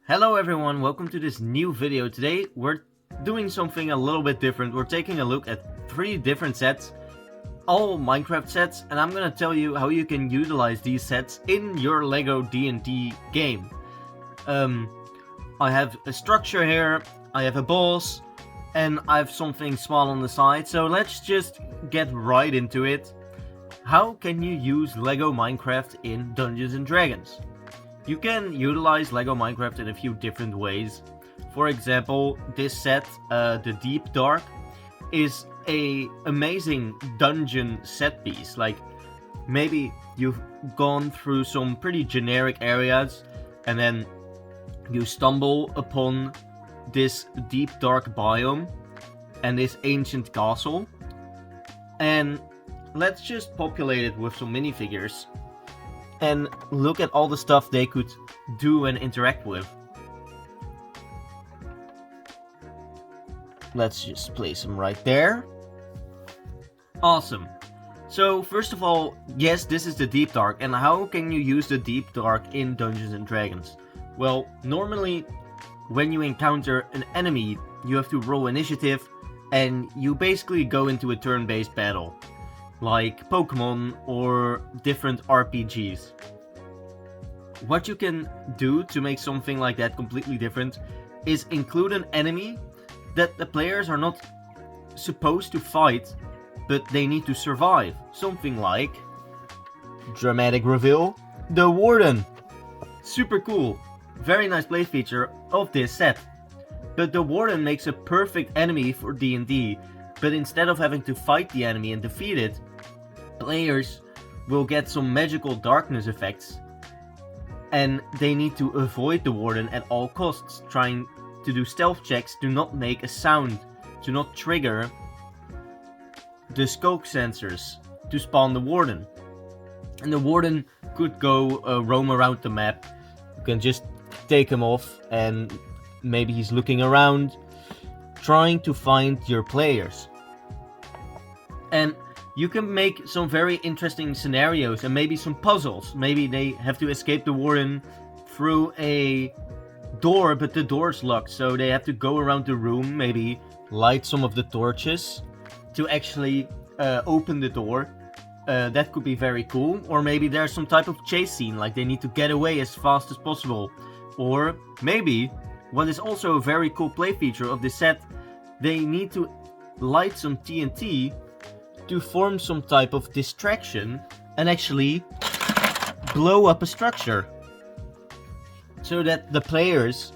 Hello everyone, welcome to this new video. Today we're doing something a little bit different. We're taking a look at 3 different sets, all Minecraft sets, and I'm gonna tell you how you can utilize these sets in your Lego D&D game. I have a structure here, I have a boss, and I have something small on the side, so let's just get right into it. How can you use Lego Minecraft in Dungeons and Dragons? You can utilize Lego Minecraft in a few different ways. For example, this set, the Deep Dark, is a amazing dungeon set piece. Like, maybe you've gone through some pretty generic areas and then you stumble upon this deep dark biome and this ancient castle, and let's just populate it with some minifigures and look at all the stuff they could do and interact with. Let's just place them right there. Awesome. So first of all, yes, this is the Deep Dark, and how can you use the Deep Dark in Dungeons and Dragons? Well, normally when you encounter an enemy, you have to roll initiative and you basically go into a turn-based battle, like Pokemon or different RPGs. What you can do to make something like that completely different is include an enemy that the players are not supposed to fight, but they need to survive. Something like, dramatic reveal, the Warden. Super cool. Very nice play feature of this set. But the Warden makes a perfect enemy for D&D, but instead of having to fight the enemy and defeat it, players will get some magical darkness effects, and they need to avoid the Warden at all costs, trying to do stealth checks to not make a sound, to not trigger the scope sensors to spawn the Warden. And the Warden could go roam around the map. You can just take him off and maybe he's looking around, trying to find your players. And you can make some very interesting scenarios and maybe some puzzles. Maybe they have to escape the Warden through a door, but the door's locked, so they have to go around the room, maybe light some of the torches to actually open the door. That could be very cool. Or maybe there's some type of chase scene, like they need to get away as fast as possible. Or maybe, what is also a very cool play feature of this set, they need to light some TNT to form some type of distraction and actually blow up a structure, so that the players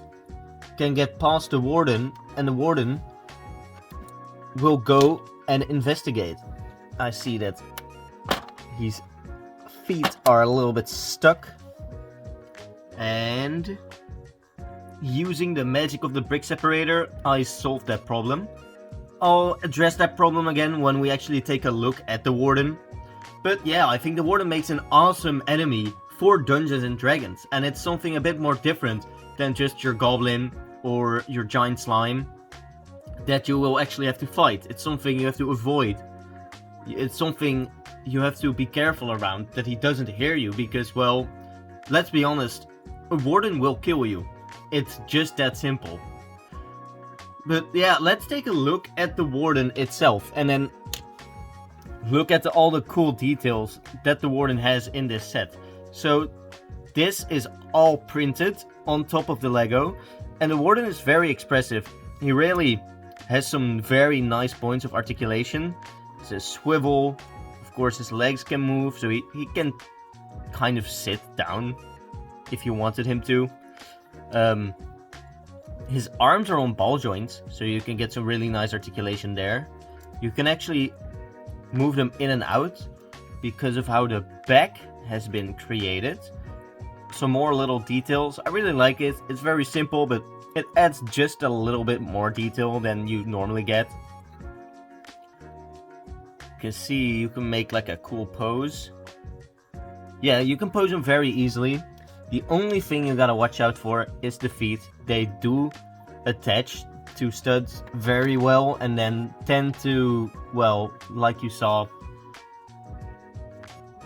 can get past the Warden and the Warden will go and investigate. I see that his feet are a little bit stuck, and using the magic of the brick separator, I solved that problem. I'll address that problem again when we actually take a look at the Warden. But yeah, I think the Warden makes an awesome enemy for Dungeons and Dragons, and it's something a bit more different than just your goblin or your giant slime that you will actually have to fight. It's something you have to avoid. It's something you have to be careful around, that he doesn't hear you, because, well, let's be honest, a Warden will kill you. It's just that simple. But yeah, let's take a look at the Warden itself, and then look at all the cool details that the Warden has in this set. So this is all printed on top of the Lego, and the Warden is very expressive. He really has some very nice points of articulation. It's a swivel. Of course, his legs can move, so he can kind of sit down if you wanted him to. His arms are on ball joints, so you can get some really nice articulation there. You can actually move them in and out because of how the back has been created. Some more little details. I really like it. It's very simple, but it adds just a little bit more detail than you normally get. You can see you can make like a cool pose. Yeah, you can pose them very easily. The only thing you gotta watch out for is the feet. They do attach to studs very well and then tend to, well, like you saw,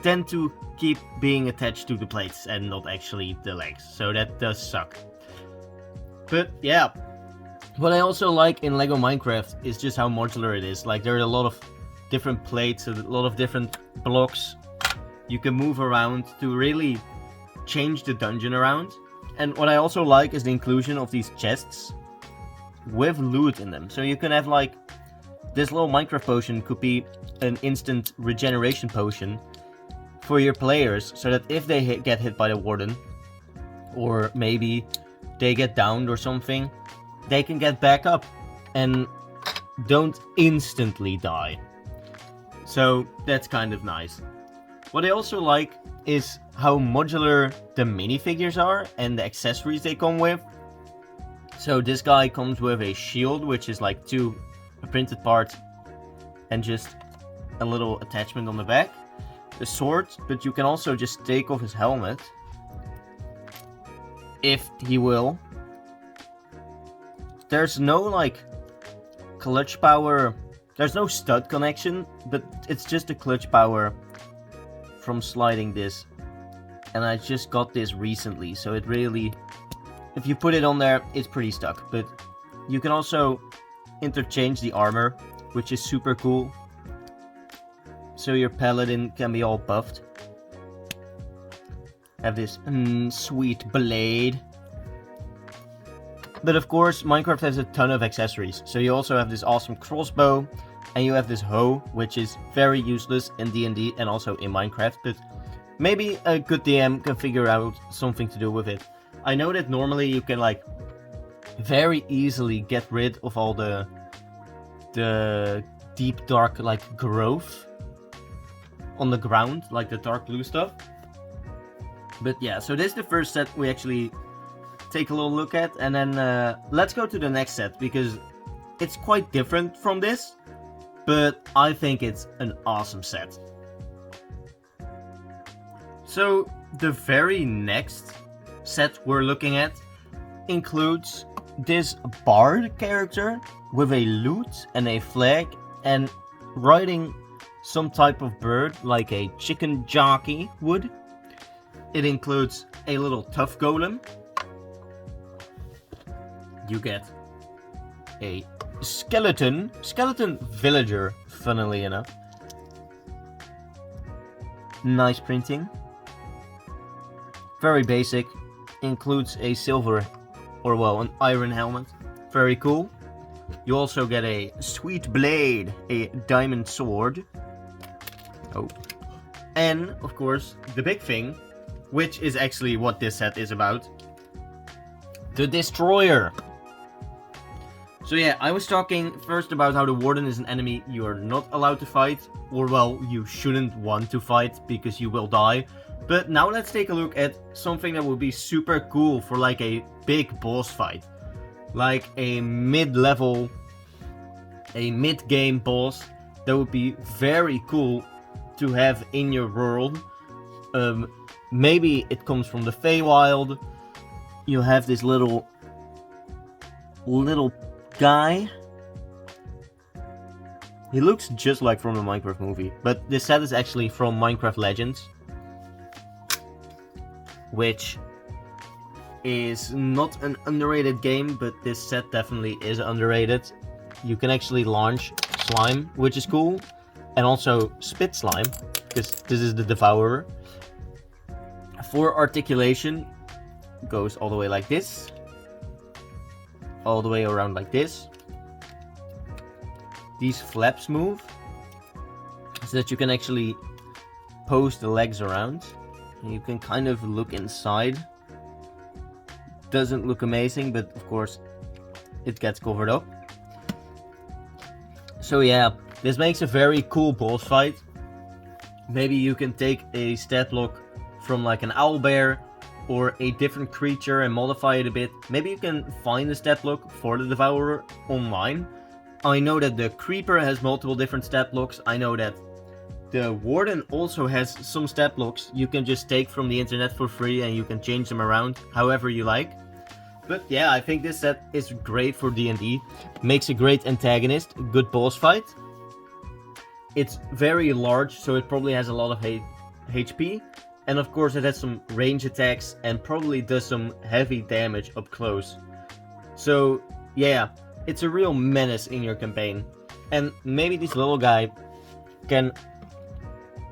tend to keep being attached to the plates and not actually the legs. So that does suck. But yeah, what I also like in Lego Minecraft is just how modular it is. Like, there are a lot of different plates, a lot of different blocks you can move around to really change the dungeon around. And what I also like is the inclusion of these chests with loot in them. So you can have, like, this little Minecraft potion could be an instant regeneration potion for your players, so that if they get hit by the warden, or maybe they get downed or something, they can get back up and don't instantly die. So that's kind of nice. What I also like is how modular the minifigures are and the accessories they come with. So this guy comes with a shield, which is like a printed part and just a little attachment on the back. A sword, but you can also just take off his helmet if he will. There's no like clutch power, there's no stud connection, but it's just a clutch power from sliding this. And I just got this recently, so it really, if you put it on there, it's pretty stuck. But you can also interchange the armor, which is super cool. So your paladin can be all buffed. Have this sweet blade. But of course, Minecraft has a ton of accessories. So you also have this awesome crossbow, and you have this hoe, which is very useless in D&D and also in Minecraft, but maybe a good DM can figure out something to do with it. I know that normally you can like very easily get rid of all the deep dark like growth on the ground, like the dark blue stuff. But yeah, so this is the first set we actually take a little look at, and then let's go to the next set, because it's quite different from this, but I think it's an awesome set. So the very next set we're looking at includes this bard character with a lute and a flag and riding some type of bird like a chicken jockey would. It includes a little tough golem. You get a skeleton villager, funnily enough. Nice printing. Very basic. Includes a silver, or well, an iron helmet. Very cool. You also get a sweet blade, a diamond sword. Oh. And, of course, the big thing, which is actually what this set is about. The Destroyer. So yeah, I was talking first about how the Warden is an enemy you are not allowed to fight, or well, you shouldn't want to fight because you will die. But now let's take a look at something that would be super cool for like a big boss fight. Like a mid-level, a mid-game boss that would be very cool to have in your world. Maybe it comes from the Feywild. You have this little guy. He looks just like from the Minecraft movie, but this set is actually from Minecraft Legends, which is not an underrated game, but this set definitely is underrated. You can actually launch slime, which is cool, and also spit slime, because this is the Devourer. For articulation, it goes all the way like this, all the way around like this. These flaps move, so that you can actually pose the legs around. You can kind of look inside. Doesn't look amazing, but of course it gets covered up. So yeah, this makes a very cool boss fight. Maybe you can take a stat block from like an owlbear or a different creature and modify it a bit. Maybe you can find a stat block for the Devourer online. I know that the Creeper has multiple different stat blocks. I know that the Warden also has some stat blocks you can just take from the internet for free, and you can change them around however you like. But yeah, I think this set is great for D&D. Makes a great antagonist, good boss fight. It's very large, so it probably has a lot of HP. And of course it has some range attacks and probably does some heavy damage up close. So yeah, it's a real menace in your campaign. And maybe this little guy can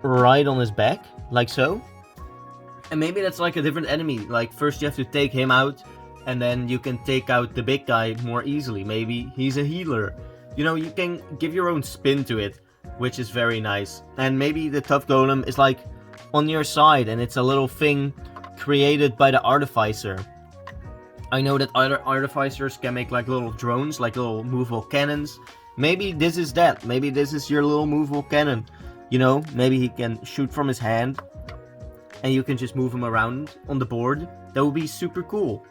ride on his back, like so. And maybe that's like a different enemy. Like first you have to take him out, and then you can take out the big guy more easily. Maybe he's a healer. You know, you can give your own spin to it, which is very nice. And maybe the tough golem is like on your side, and it's a little thing created by the artificer. I know that other artificers can make like little drones, like little movable cannons. Maybe this is that. Maybe this is your little movable cannon. You know, maybe he can shoot from his hand, and you can just move him around on the board. That would be super cool.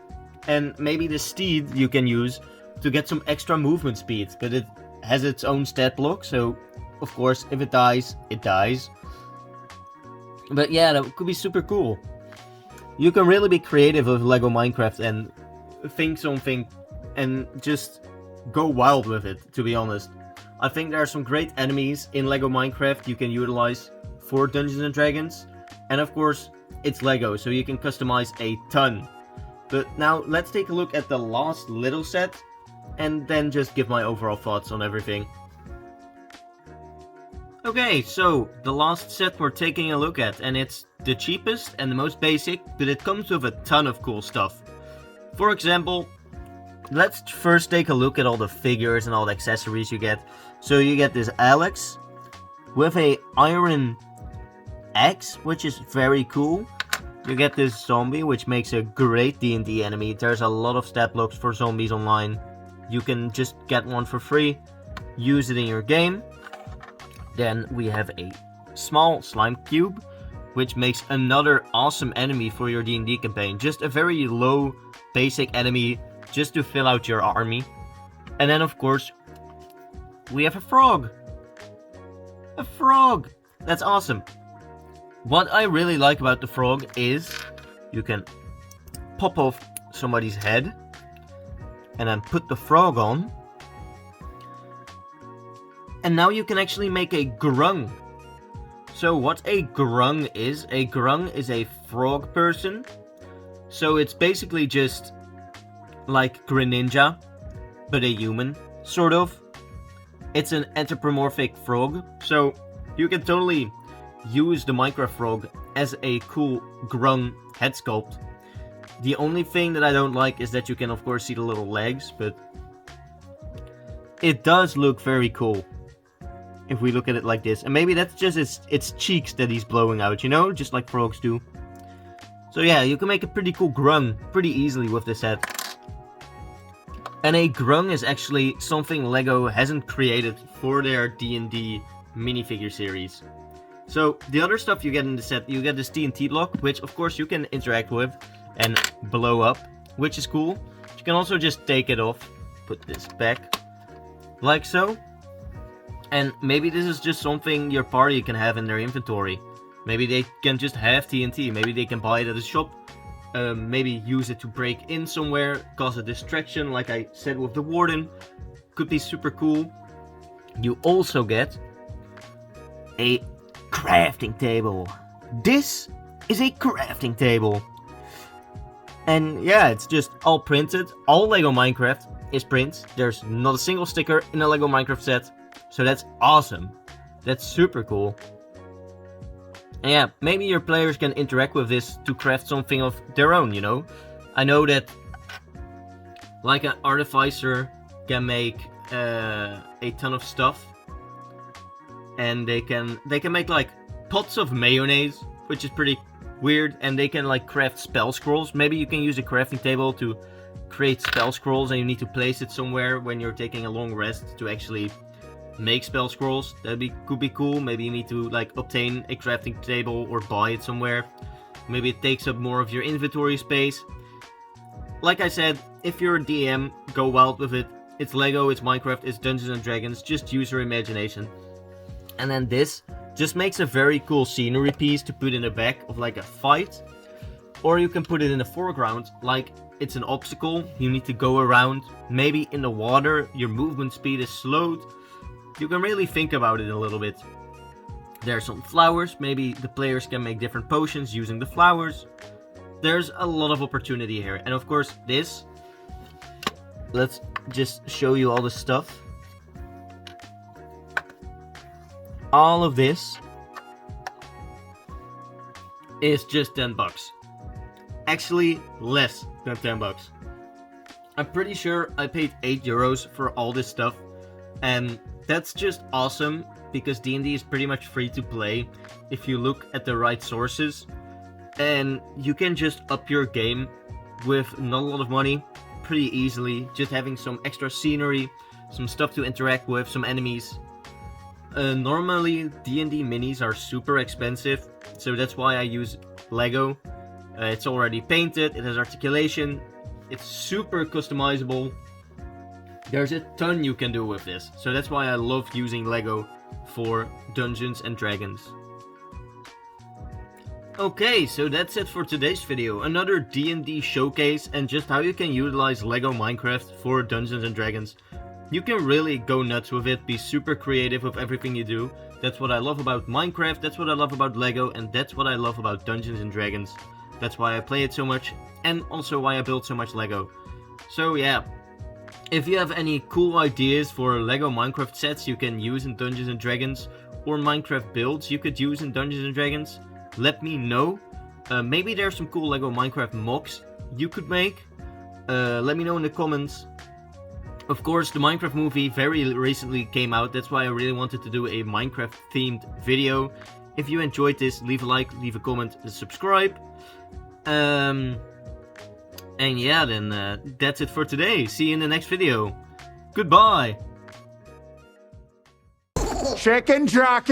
And maybe the steed you can use to get some extra movement speed, but it has its own stat block, so of course if it dies, it dies. But yeah, that could be super cool. You can really be creative with Lego Minecraft and think something and just go wild with it, to be honest. I think there are some great enemies in Lego Minecraft you can utilize for Dungeons and Dragons. And of course, it's Lego, so you can customize a ton. But now, let's take a look at the last little set, and then just give my overall thoughts on everything. Okay, so the last set we're taking a look at, and it's the cheapest and the most basic, but it comes with a ton of cool stuff. For example, let's first take a look at all the figures and all the accessories you get. So you get this Alex with a iron axe, which is very cool. You get this zombie, which makes a great D&D enemy. There's a lot of stat blocks for zombies online. You can just get one for free, use it in your game. Then we have a small slime cube, which makes another awesome enemy for your D&D campaign. Just a very low basic enemy just to fill out your army. And then of course we have a frog. A frog! That's awesome. What I really like about the frog is you can pop off somebody's head and then put the frog on. And now you can actually make a grung. So what a grung is a frog person. So it's basically just like Greninja, but a human, sort of. It's an anthropomorphic frog, so you can totally use the Minecraft frog as a cool grung head sculpt. The only thing that I don't like is that you can of course see the little legs, but it does look very cool if we look at it like this. And maybe that's just its cheeks that he's blowing out, you know, just like frogs do. So yeah, you can make a pretty cool grung pretty easily with this set. And a grung is actually something Lego hasn't created for their D&D minifigure series. So the other stuff you get in the set, you get this TNT block, which of course you can interact with and blow up, which is cool. You can also just take it off, put this back, like so. And maybe this is just something your party can have in their inventory. Maybe they can just have TNT, maybe they can buy it at a shop. Maybe use it to break in somewhere, cause a distraction like I said with the warden. Could be super cool. You also get a crafting table. This is a crafting table. And yeah, it's just all printed. All Lego Minecraft is print. There's not a single sticker in a Lego Minecraft set. So that's awesome. That's super cool. And yeah, maybe your players can interact with this to craft something of their own, you know? I know that like an artificer can make a ton of stuff. And they can make like pots of mayonnaise, which is pretty weird. And they can like craft spell scrolls. Maybe you can use a crafting table to create spell scrolls and you need to place it somewhere when you're taking a long rest to actually make spell scrolls. Could be cool. Maybe you need to like obtain a crafting table or buy it somewhere. Maybe it takes up more of your inventory space. Like I said, if you're a DM, go wild with it. It's Lego, it's Minecraft, it's Dungeons and Dragons. Just use your imagination. And then this just makes a very cool scenery piece to put in the back of like a fight. Or you can put it in the foreground like it's an obstacle. You need to go around. Maybe in the water, your movement speed is slowed. You can really think about it a little bit. There are some flowers. Maybe the players can make different potions using the flowers. There's a lot of opportunity here. And of course, this let's just show you all the stuff. All of this is just 10 bucks. Actually, less than 10 bucks. I'm pretty sure I paid 8 euros for all this stuff, and that's just awesome because D&D is pretty much free to play if you look at the right sources, and you can just up your game with not a lot of money pretty easily, just having some extra scenery, some stuff to interact with, some enemies. Normally D&D minis are super expensive, so that's why I use Lego. It's already painted, it has articulation, it's super customizable. There's a ton you can do with this, so that's why I love using Lego for Dungeons and Dragons. Okay, so that's it for today's video. Another D&D showcase and just how you can utilize Lego Minecraft for Dungeons and Dragons. You can really go nuts with it, be super creative with everything you do. That's what I love about Minecraft, that's what I love about Lego, and that's what I love about Dungeons and Dragons. That's why I play it so much, and also why I build so much Lego. So yeah, if you have any cool ideas for Lego Minecraft sets you can use in Dungeons and Dragons, or Minecraft builds you could use in Dungeons and Dragons, let me know. Maybe there's some cool Lego Minecraft mocks you could make. Let me know in the comments. Of course, the Minecraft movie very recently came out, that's why I really wanted to do a Minecraft themed video. If you enjoyed this, leave a like, leave a comment, and subscribe. And yeah, then that's it for today. See you in the next video. Goodbye! Chicken jockey!